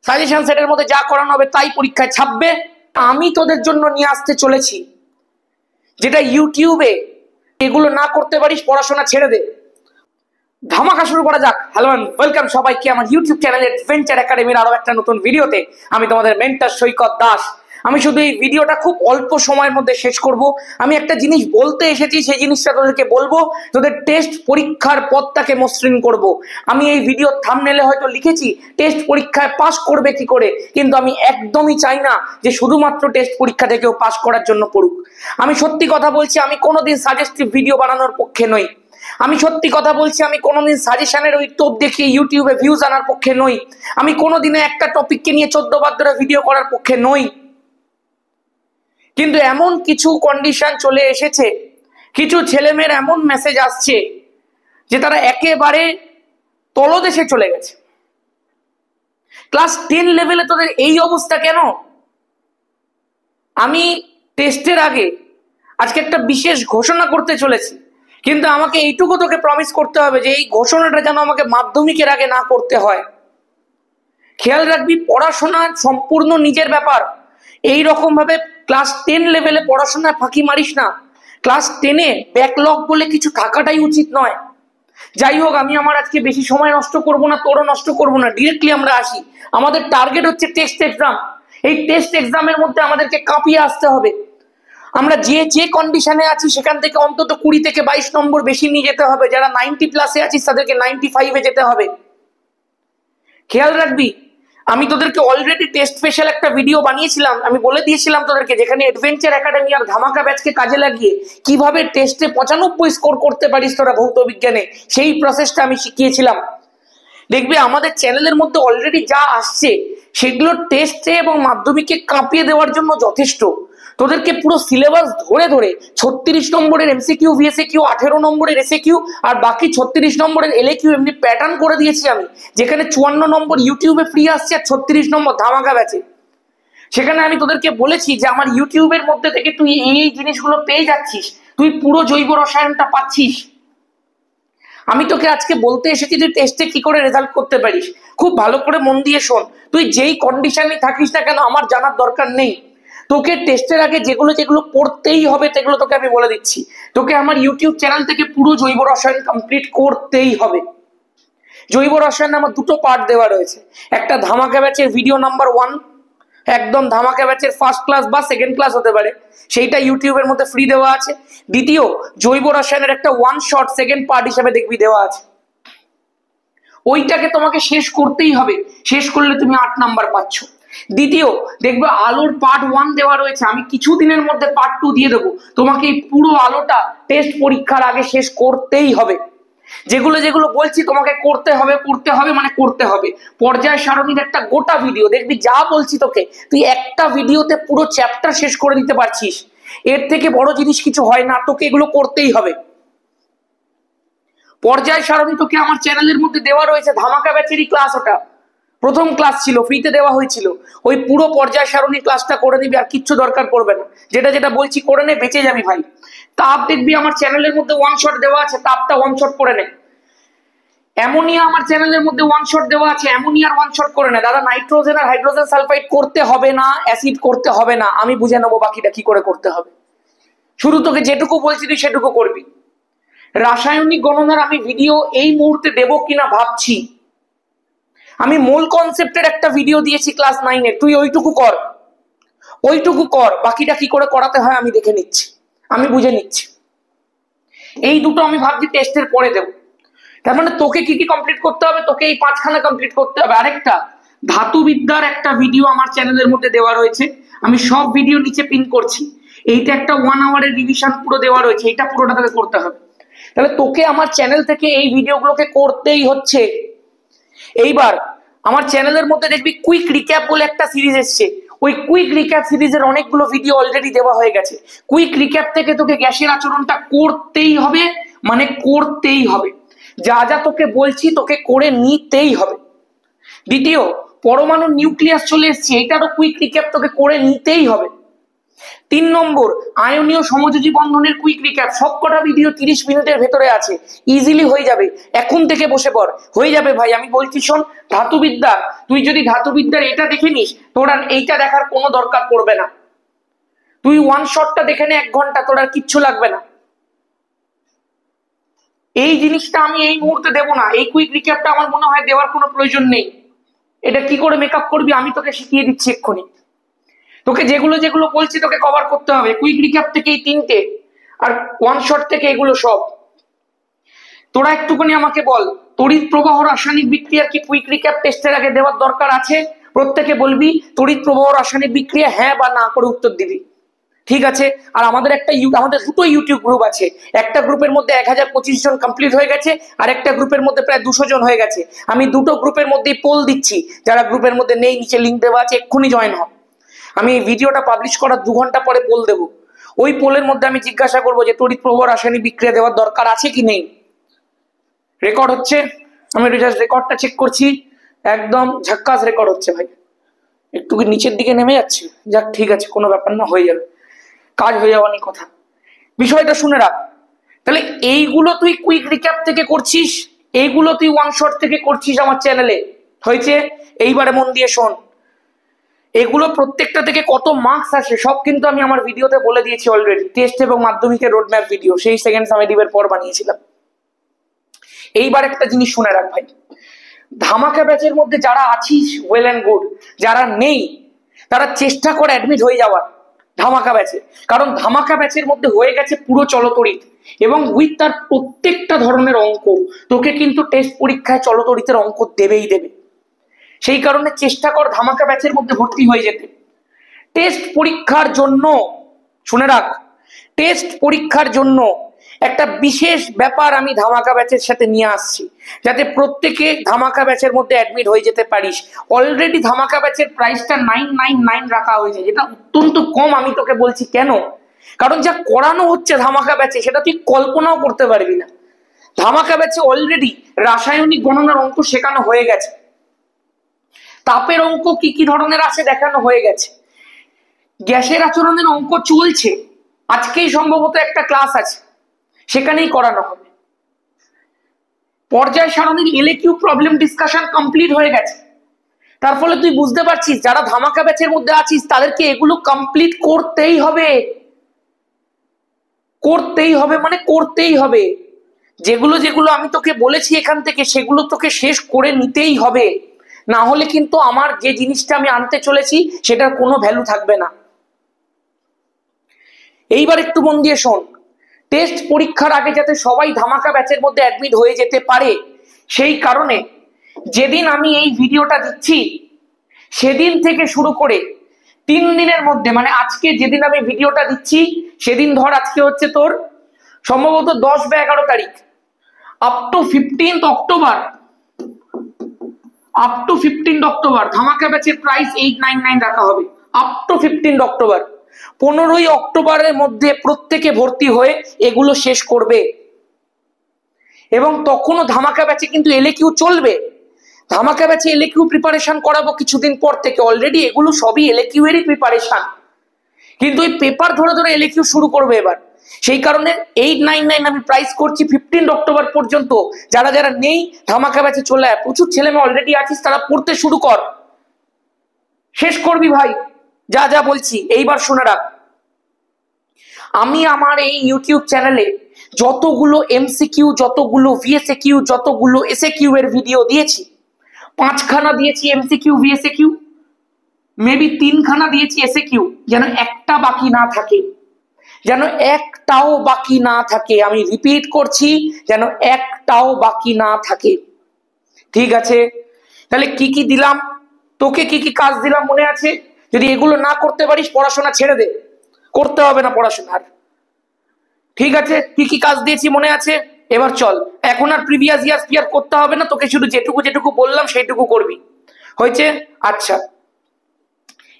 Suggestion সেটের মধ্যে যা করানো হবে তাই পরীক্ষায় ছাপবে। আমি তোদের জন্য নিয়ে আসতে চলেছি যেটা ইউটিউবে এগুলো না করতে পারিস, পড়াশোনা ছেড়ে দে। ধামাকা শুরু করা যাক। হ্যালো এন্ড ওয়েলকাম সবাইকে আমার ইউটিউব চ্যানেল অ্যাডভেঞ্চার একাডেমির আরো একটা নতুন ভিডিওতে। আমি তোমাদের মেন্টর সৈকত দাস। আমি শুধু এই ভিডিওটা খুব অল্প সময়ের মধ্যে শেষ করব। আমি একটা জিনিস বলতে এসেছি, সেই জিনিসটা তোদেরকে বলবো, তোদের টেস্ট পরীক্ষার পথটাকে মসৃণ করব। আমি এই ভিডিওর থাম্বনেলে হয়তো লিখেছি টেস্ট পরীক্ষায় পাস করবে কি করে, কিন্তু আমি একদমই চাই না যে শুধুমাত্র টেস্ট পরীক্ষা থেকেও পাস করার জন্য পড়ুক। আমি সত্যি কথা বলছি, আমি কোনোদিন সাজেস্টিভ ভিডিও বানানোর পক্ষে নই। আমি সত্যি কথা বলছি, আমি কোনোদিন সাজেশনের ওই টোপ দেখিয়ে ইউটিউবে ভিউজ আনার পক্ষে নই। আমি কোনোদিনে একটা টপিককে নিয়ে 14 বার ধরে ভিডিও করার পক্ষে নই। কিন্তু এমন কিছু কন্ডিশন চলে এসেছে, কিছু ছেলেমেয়ের এমন মেসেজ আসছে যে তারা একেবারে তলদেশে চলে গেছে। ক্লাস 10 লেভেলে তোদের এই অবস্থা কেন? আমি টেস্টের আগে আজকে একটা বিশেষ ঘোষণা করতে চলেছি, কিন্তু আমাকে এইটুকু তোকে প্রমিস করতে হবে যে এই ঘোষণাটা যেন আমাকে মাধ্যমিকের আগে না করতে হয়। খেয়াল রাখবি, পড়াশোনা সম্পূর্ণ নিজের ব্যাপার। এই রকম ভাবে ক্লাস 10 লেভেলে পড়াশোনায় ফাঁকি মারিস না। ক্লাস 10-এ ব্যাকলগ বলে কিছু থাকাটাই উচিত নয়। যাই হোক, আমি আমার আজকে বেশি সময় নষ্ট করব না, তোরও নষ্ট করব না, ডিরেক্টলি আমরা আসি। আমাদের টার্গেট হচ্ছে টেস্ট এক্সাম। এই টেস্ট এক্সামের মধ্যে আমাদেরকে কাঁপিয়ে আসতে হবে। আমরা যে কন্ডিশনে আছি সেখান থেকে অন্তত 20 থেকে 22 নম্বর বেশি নিয়ে যেতে হবে। যারা 90+ আছিস তাদেরকে 95-এ যেতে হবে। খেয়াল রাখবি, আমি তোদেরকে অলরেডি টেস্ট স্পেশাল একটা ভিডিও বানিয়েছিলাম। আমি বলে দিয়েছিলাম তোদেরকে, যেখানে অ্যাডভেঞ্চার একাডেমি আর ধামাকা ব্যাচকে কাজে লাগিয়ে কিভাবে টেস্টে 95 স্কোর করতে পারিস তোরা ভৌত বিজ্ঞানে, সেই প্রসেসটা আমি শিখিয়েছিলাম। দেখবি আমাদের চ্যানেলের মধ্যে অলরেডি যা আসছে সেগুলো টেস্টে এবং মাধ্যমিকে কাঁপিয়ে দেওয়ার জন্য যথেষ্ট। তোদেরকে পুরো সিলেবাস ধরে ধরে 36 নম্বরের এমসিকিউ, ভিএসকিউ, 18 নম্বরের এসএকিউ আর বাকি 36 নম্বরের এলএকিউ এমনি প্যাটার্ন করে দিয়েছি আমি, যেখানে 54 নম্বর ইউটিউবে ফ্রি আসছে আর 36 নম্বর ধামাকা ব্যাচে। সেখানে আমি তোদেরকে বলেছি যে আমার ইউটিউবের মধ্যে থেকে তুই এই জিনিসগুলো পেয়ে যাচ্ছিস, তুই পুরো জৈব রসায়নটা পাচ্ছিস। আমি তোকে আজকে বলতে এসেছি তুই টেস্টে কি করে রেজাল্ট করতে পারিস। খুব ভালো করে মন দিয়ে শোন। তুই যেই কন্ডিশনে থাকিস না কেন আমার জানার দরকার নেই। তোকে টেস্টের আগে যেগুলো যেগুলো পড়তেই হবে সেগুলো তোকে আমি বলে দিচ্ছি। তোকে আমার ইউটিউব চ্যানেল থেকে পুরো জৈব রসায়ন কমপ্লিট করতেই হবে। জৈব রসায়ন আমার 2টো পার্ট দেওয়া রয়েছে। একটা ধামাকা ব্যাচের ভিডিও নাম্বার 1, একদম ধামাকা ব্যাচের ফার্স্ট ক্লাস বা সেকেন্ড ক্লাস হতে পারে, সেইটা ইউটিউবের মধ্যে ফ্রি দেওয়া আছে। দ্বিতীয়, জৈব রসায়নের একটা 1 শট সেকেন্ড পার্ট হিসেবে দেখবি দেওয়া আছে। ওইটাকে তোমাকে শেষ করতেই হবে। শেষ করলে তুমি 8 নাম্বার পাচ্ছ। দ্বিতীয়, দেখবে আলোর পার্ট 1 দেওয়া রয়েছে, আমি কিছুদিনের মধ্যে পার্ট 2 দিয়ে দেবো। তোমাকে এই পুরো আলোটা টেস্ট পরীক্ষার আগে শেষ করতেই হবে। যেগুলো যেগুলো বলছি তোমাকে করতে হবে, করতে হবে মানে করতে হবে। পর্যায় সারণীর একটা গোটা ভিডিও দেখবি, যা বলছি তোকে তুই একটা ভিডিওতে পুরো চ্যাপ্টার শেষ করে দিতে পারছিস। এর থেকে বড় জিনিস কিছু হয় না, তোকে এগুলো করতেই হবে। পর্যায় সারণী তোকে আমার চ্যানেলের মধ্যে দেওয়া রয়েছে, ধামাকা ব্যাচেরই ক্লাস, ওটা প্রথম ক্লাস ছিল, ফ্রিতে দেওয়া হয়েছিল। ওই পুরো পর্যায় সারণী ক্লাসটা করে নিবি, আর কিচ্ছু দরকার পড়বে না। যেটা যেটা বলছি করে নে, বেঁচে যাবি ভাই। তাপ দেখবি আমার চ্যানেলের মধ্যে 1 শট দেওয়া আছে, তাপটা 1 শট করে নে। অ্যামোনিয়া আমার চ্যানেলের মধ্যে 1 শট দেওয়া আছে, অ্যামোনিয়ার 1 শট করে নে। দাদা নাইট্রোজেন আর হাইড্রোজেন সালফাইড করতে হবে না, অ্যাসিড করতে হবে না, আমি বুঝে নেবো বাকিটা কি করে করতে হবে। শুধু তোকে যেটুকু বলছি তুই সেটুকু করবি। রাসায়নিক গণনার আমি ভিডিও এই মুহূর্তে দেবো কিনা ভাবছি। আমি মূল কনসেপ্টের একটা ভিডিও দিয়েছি ক্লাস 9-এর, তুই ওইটুকু কর, ওইটুকু কর। বাকিটা কি করে করাতে হয় আমি দেখে নিচ্ছি, আমি বুঝে নিচ্ছি। এই দুটো আমি ভাবছি টেস্টের পরে দেবো। তার মানে তোকে কি কি কমপ্লিট করতে হবে, তোকে এই 5খানা কমপ্লিট করতে হবে। আরেকটা ধাতুবিদ্যার একটা ভিডিও আমার চ্যানেলের মধ্যে দেওয়া রয়েছে, আমি সব ভিডিও নিচে পিন করছি। এইটা একটা 1 আওয়ারের রিভিশন পুরো দেওয়া রয়েছে, এইটা পুরোটা তোকে করতে হবে। তাহলে তোকে আমার চ্যানেল থেকে এই ভিডিওগুলোকে করতেই হচ্ছে। এইবার আমার চ্যানেলের মধ্যে দেখবি কুইক রিক্যাপ বলে একটা সিরিজ এসছে। ওই কুইক রিক্যাপ সিরিজের অনেকগুলো ভিডিও অলরেডি দেওয়া হয়ে গেছে। কুইক রিক্যাপ থেকে তোকে গ্যাসের আচরণটা করতেই হবে, মানে করতেই হবে। যা যা তোকে বলছি তোকে করে নিতেই হবে। দ্বিতীয়, পরমাণু নিউক্লিয়াস চলে এসছে, এটারও কুইক রিক্যাপ তোকে করে নিতেই হবে। তিন নম্বর, আয়নীয় সমযোজী বন্ধনের কুইক রিক্যাপ, সবকটা ভিডিও 30 মিনিটের ভেতরে আছে, ইজিলি হয়ে যাবে। এখন থেকে বসে পড়, হয়ে যাবে ভাই। আমি বলছি শোন, ধাতুবিদ্যা, তুই যদি ধাতুবিদ্যার এটা দেখে নিস, তোর আর এইটা দেখার কোনো দরকার পড়বে না। তুই ওয়ান শটটা দেখে নে 1 ঘন্টা, তোর আর কিচ্ছু লাগবে না। এই জিনিসটা আমি এই মুহূর্তে দেবো না, এই কুইক রিক্যাপটা আমার মনে হয় দেওয়ার কোনো প্রয়োজন নেই। এটা কি করে মেকআপ করবি আমি তোকে শিখিয়ে দিচ্ছি এক্ষুনি। তোকে যেগুলো যেগুলো বলছি তোকে কভার করতে হবে, কুইক রিক্যাপ থেকে এই 3টে, আর ওয়ান শট থেকে এগুলো সব। তোরা একটুখানি আমাকে বল, তড়িৎ প্রবাহ রাসায়নিক বিক্রিয়ার কি কুইক রিক্যাপ টেস্টের আগে দেওয়ার দরকার আছে? প্রত্যেকে বলবি তড়িৎ প্রবাহ রাসায়নিক বিক্রিয়া হ্যাঁ বা না করে উত্তর দিবি, ঠিক আছে? আর আমাদের আমাদের দুটো ইউটিউব গ্রুপ আছে, একটা গ্রুপের মধ্যে 1025 জন কমপ্লিট হয়ে গেছে, আর একটা গ্রুপের মধ্যে প্রায় 200 জন হয়ে গেছে। আমি দুটো গ্রুপের মধ্যেই পোল দিচ্ছি, যারা গ্রুপের মধ্যে নেই নিচে লিঙ্ক দেওয়া আছে, এক্ষুনি জয়েন হ। আমি এই ভিডিওটা পাবলিশ করার 2 ঘন্টা পরে পোল দেবো। ওই পোলের মধ্যে আমি জিজ্ঞাসা করবো যে তড়িৎ প্রবাহ রাসায়নিক বিক্রিয়া দেওয়ার দরকার আছে কি নেই। রেকর্ড হচ্ছে, আমি জাস্ট রেকর্ডটা চেক করছি, একদম ঝাক্কাস রেকর্ড হচ্ছে ভাই। একটু নিচের দিকে নেমে যাচ্ছে, যাক ঠিক আছে, কোনো ব্যাপার না, হয়ে যাবে, কাজ হয়ে যাওয়ার কথা। বিষয়টা শুনে রাখ। তাহলে এইগুলো তুই কুইক রিক্যাপ থেকে করছিস, এইগুলো তুই ওয়ান শট থেকে করছিস আমার চ্যানেলে, হয়েছে? এইবারে মন দিয়ে শোন, এগুলো প্রত্যেকটা থেকে কত মার্কস আসে সব কিন্তু আমি আমার ভিডিওতে বলে দিয়েছি অলরেডি। টেস্ট এবং মাধ্যমিকের রোডম্যাপ ভিডিও সেই সেকেন্ড সামেটিভের পর বানিয়েছিলাম। এইবার একটা জিনিস শুনে রাখ ভাই, ধামাকা ব্যাচের মধ্যে যারা আছিস ওয়েল অ্যান্ড গুড, যারা নেই তারা চেষ্টা করে অ্যাডমিট হয়ে যাওয়ার ধামাকা ব্যাচে। কারণ ধামাকা ব্যাচের মধ্যে হয়ে গেছে পুরো চলতড়িৎ, এবং উইথ তার প্রত্যেকটা ধরনের অঙ্ক। তোকে কিন্তু টেস্ট পরীক্ষায় চলতড়িতের অঙ্ক দেবেই দেবে। সেই কারণে চেষ্টা কর ধামাকা ব্যাচের মধ্যে ভর্তি হয়ে যেতে। টেস্ট পরীক্ষার জন্য শুনে রাখ, টেস্ট পরীক্ষার জন্য একটা বিশেষ ব্যাপার আমি ধামাকা ব্যাচের সাথে নিয়ে আসছি, যাতে প্রত্যেকে ধামাকা ব্যাচের মধ্যে অ্যাডমিট হয়ে যেতে পারিস। অলরেডি ধামাকা ব্যাচের প্রাইসটা 999 রাখা হয়েছে, যেটা অত্যন্ত কম। আমি তোকে বলছি কেন, কারণ যা করানো হচ্ছে ধামাকা ব্যাচে সেটা তুই কল্পনাও করতে পারবি না। ধামাকা ব্যাচে অলরেডি রাসায়নিক গণনার অঙ্ক শেখানো হয়ে গেছে, তাপের অঙ্ক কি কি ধরনের আছে দেখানো হয়ে গেছে, গ্যাসের আচরণের অঙ্ক চলছে, আজকেই সম্ভবত একটা ক্লাস আছে, সেখানেই করানো হবে। পর্যায় সারণীর এলএকিউ প্রবলেম ডিসকাশন কমপ্লিট হয়ে গেছে। তার ফলে তুই বুঝতে পারছিস যারা ধামাকা ব্যাচের মধ্যে আছিস তাদেরকে এগুলো কমপ্লিট করতেই হবে, করতেই হবে, মানে করতেই হবে। যেগুলো যেগুলো আমি তোকে বলেছি এখান থেকে সেগুলো তোকে শেষ করে নিতেই হবে, না হলে কিন্তু আমার যে জিনিসটা আমি আনতে চলেছি সেটার কোনো ভ্যালু থাকবে না। এইবার একটু মন দিয়ে শোন, টেস্ট পরীক্ষার আগে যাতে সবাই ধামাকা ব্যাচের মধ্যে অ্যাডমিট হয়ে যেতে পারে, সেই কারণে যেদিন আমি এই ভিডিওটা দিচ্ছি সেদিন থেকে শুরু করে 3 দিনের মধ্যে, মানে আজকে যেদিন আমি ভিডিওটা দিচ্ছি সেদিন ধর, আজকে হচ্ছে তোর সম্ভবত 10 বা 11 তারিখ, up to 15 October, up to 15 October ধামাকা ব্যাচের প্রাইস 899 রাখা হবে। আপ টু 15 অক্টোবর, 15ই অক্টোবরের মধ্যে প্রত্যেকে ভর্তি হয়ে এগুলো শেষ করবে। এবং তখনও ধামাকা ব্যাচে কিন্তু এলএকিউ চলবে, ধামাকা ব্যাচে এলএকিউ প্রিপারেশন করাবো কিছুদিন পর থেকে। অলরেডি এগুলো সবই এলএকিউ এরই প্রিপারেশন, কিন্তু এই পেপার ধরে ধরে এলএকিউ শুরু করবে এবার। সেই কারণে 899 আমি প্রাইস করছি 15 অক্টোবর পর্যন্ত। যারা যারা নেই ধামাকা ব্যাচে চলে আয়, প্রচুর ছেলে মেয়ে অলরেডি আছিস, তারা পড়তে শুরু কর, শেষ করবি ভাই। যা যা বলছি এইবার শুনে রাখ, আমি আমার এই ইউটিউব চ্যানেলে যতগুলো এমসিকিউ, যতগুলো ভিএসএকিউ, যতগুলো এসএকিউ এর ভিডিও দিয়েছি, 5খানা দিয়েছি এমসিকিউ ভিএসএকিউ, মেবি 3খানা দিয়েছি এসএকিউ, যেন একটা বাকি না থাকে, যেন একটাও বাকি না থাকে। আমি রিপিট করছি, যেন একটাও বাকি না থাকে, ঠিক আছে? তাহলে কি কি দিলাম তোকে, কি কি কাজ দিলাম মনে আছে? যদি এগুলো না করতে পারিস পড়াশোনা ছেড়ে দে, করতে হবে না পড়াশোনার, ঠিক আছে? কি কি কাজ দিয়েছি মনে আছে? এবার চল, এখন আর প্রিভিয়াস ইয়ার ক্লিয়ার করতে হবে না, তোকে শুধু যেটুকু যেটুকু বললাম সেইটুকু করবি, হয়েছে? আচ্ছা,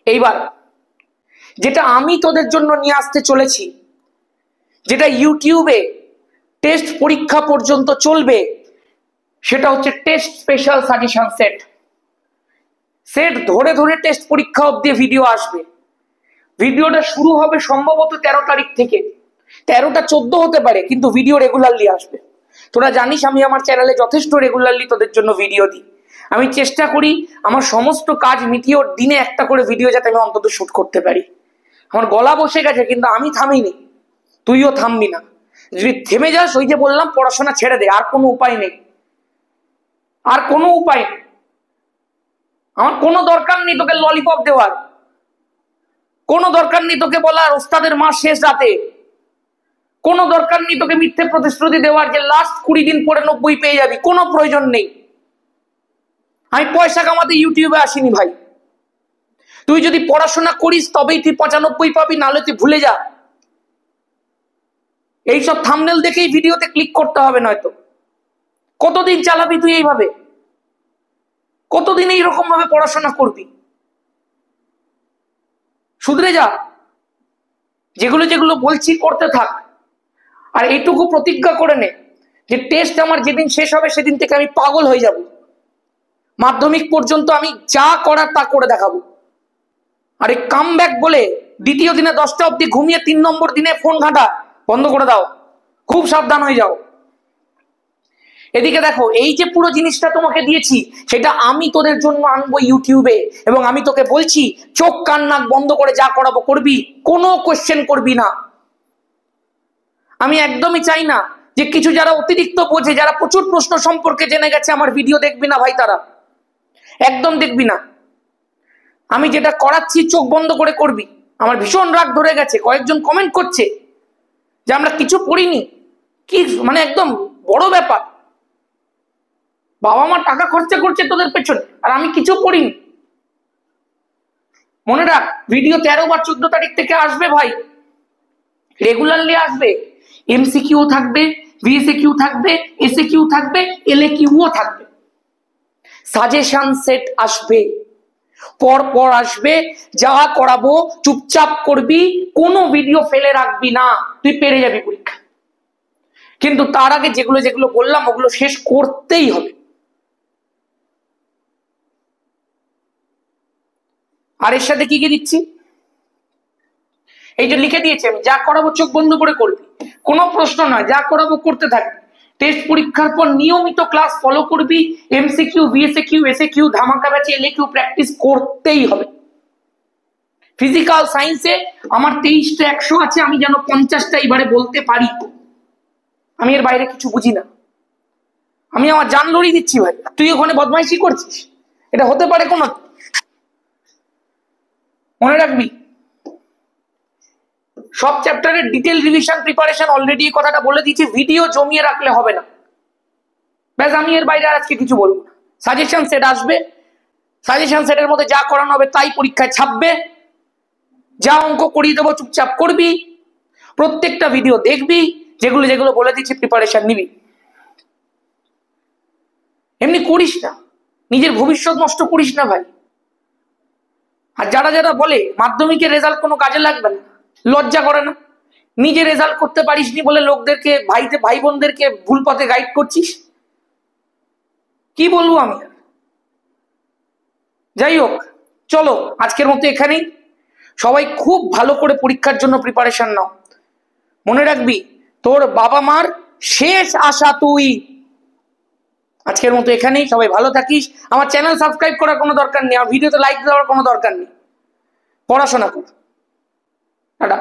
এইবার যেটা আমি তোদের জন্য নিয়ে আসতে চলেছি, যেটা ইউটিউবে টেস্ট পরীক্ষা পর্যন্ত চলবে, সেটা হচ্ছে test special suggestion set. Set ধরে ধরে টেস্ট পরীক্ষা অব্দি ভিডিও আসবে, ভিডিওটা শুরু হবে সম্ভবত 13 তারিখ থেকে, 13টা 14 হতে পারে, কিন্তু ভিডিও রেগুলারলি আসবে। তোরা জানিস আমি আমার চ্যানেলে যথেষ্ট রেগুলারলি তোদের জন্য ভিডিও দিই। আমি চেষ্টা করি আমার সমস্ত কাজ মিটিয়ে দিনে একটা করে ভিডিও যাতে আমি অন্তত শুট করতে পারি। আমার গলা বসে গেছে, কিন্তু আমি থামিনি, তুইও থামবি না। যদি থেমে যাস, ওই যে বললাম পড়াশোনা ছেড়ে দে, আর কোনো উপায় নেই, আর কোনো উপায় নেই। আমার কোনো দরকার নেই তোকে ললিপপ দেওয়ার, কোনো দরকার নেই তোকে বলার ওস্তাদের মা শেষ রাতে, কোনো দরকার নেই তোকে মিথ্যে প্রতিশ্রুতি দেওয়ার যে লাস্ট 20 দিন পরে 90 পেয়ে যাবি, কোনো প্রয়োজন নেই। আমি পয়সা কামাতে ইউটিউবে আসিনি ভাই। তুই যদি পড়াশোনা করিস তবেই তুই 95 পাবি, নাহলে তুই ভুলে যা। এইসব থাম্বনেল দেখেই ভিডিওতে ক্লিক করতে হবে নয়তো। কতদিন চালাবি তুই এইভাবে? কতদিন এইরকম ভাবে পড়াশোনা করবি? শুধরে যা, যেগুলো যেগুলো বলছি করতে থাক। আর এইটুকু প্রতিজ্ঞা করে নে যে টেস্ট আমার যেদিন শেষ হবে সেদিন থেকে আমি পাগল হয়ে যাব। মাধ্যমিক পর্যন্ত আমি যা করার তা করে দেখাবো। আর এই কামব্যাক বলে দ্বিতীয় দিনে 10টা অব্দি ঘুমিয়ে 3 নম্বর দিনে ফোন ঘাঁটা বন্ধ করে দাও, খুব সাবধান হয়ে যাও। এদিকে দেখো, এই যে পুরো জিনিসটা তোমাকে দিয়েছি সেটা আমি তোদের জন্য আনবো ইউটিউবে, এবং আমি তোকে বলছি চোখ কান নাক বন্ধ করে যা করাবো করবি, কোনো কোশ্চেন করবি না। আমি একদমই চাই না যে কিছু যারা অতিরিক্ত বোঝে, যারা প্রচুর প্রশ্ন সম্পর্কে জেনে গেছে আমার ভিডিও দেখবি না ভাই, তারা একদম দেখবি না। আমি যেটা করাচ্ছি চোখ বন্ধ করে করবি। আমার ভীষণ রাগ ধরে গেছে, কয়েকজন কমেন্ট করছে যে আমরা কিছু পড়িনি, কি মানে একদম বড় ব্যাপার। বাবা মা টাকা খরচা করছে তোদের পেছনে, আর আমি কিছু পড়িনি। মনে রাখ, ভিডিও 13 বা 14 তারিখ থেকে আসবে ভাই, রেগুলারলি আসবে। এমসিকিউ থাকবে, ভিএসকিউ থাকবে, এসএকিউ থাকবে, এলএকিউও থাকবে। সাজেশন সেট আসবে, পর পর আসবে। যা করাবো চুপচাপ করবি, কোনো ভিডিও ফেলে রাখবি না, তুই পেরে যাবি পরীক্ষা। কিন্তু তার আগে যেগুলো যেগুলো বললাম ওগুলো শেষ করতেই হবে। আর এর সাথে কি কি দিচ্ছি, এই যে লিখে দিয়েছি আমি, যা করাবো চোখ বন্ধ করে করবি, কোনো প্রশ্ন নয়, যা করাবো করতে থাকবি। টেস্ট পরীক্ষার পর নিয়মিত ক্লাস ফলো করবি, এমসিকিউ ভিএসকিউ এসএকিউ ধামাকা ব্যাচে এলএকিউ প্র্যাকটিস করতেই হবে। ফিজিক্যাল সায়েন্সে আমার 23টা 100 আছে, আমি যেন 50টা এবারে বলতে পারি। আমি এর বাইরে কিছু বুঝি না, আমি আমার জান লড়িয়ে দিচ্ছি ভাই। তুই ওখানে বদমাইশি করছিস, এটা হতে পারে কোনো? মনে রাখবি, সব চ্যাপ্টারের ডিটেল রিভিশন প্রিপারেশন অলরেডি এই কথাটা বলে দিয়েছি, ভিডিও জমিয়ে রাখলে হবে না। ব্যাস, আমি এর বাইরে আর আজকে কিছু বলবো না। সাজেশন সেট আসবে, সাজেশন সেটের মধ্যে যা করানো হবে তাই পরীক্ষায় ছাপবে। যা অঙ্ক করিয়ে দেবো চুপচাপ করবি, প্রত্যেকটা ভিডিও দেখবি, যেগুলো যেগুলো বলে দিচ্ছি প্রিপারেশন নিবি। এমনি করিস না, নিজের ভবিষ্যৎ নষ্ট করিস না ভাই। আর যারা যারা বলে মাধ্যমিকের রেজাল্ট কোনো কাজে লাগবে না, লজ্জা করে না? নিজে রেজাল্ট করতে পারিসনি বলে লোকদেরকে, ভাই বোনদেরকে ভুল পথে গাইড করছিস। কি বলবো আমি? যাই হোক, চলো আজকের মতো এখানেই। সবাই খুব ভালো করে পরীক্ষার জন্য প্রিপারেশন নাও। মনে রাখবি, তোর বাবা মার শেষ আশা তুই। আজকের মতো এখানেই, সবাই ভালো থাকিস। আমার চ্যানেল সাবস্ক্রাইব করার কোনো দরকার নেই, আমার ভিডিওতে লাইক দেওয়ার কোনো দরকার নেই। পড়াশোনা কর, টাটা।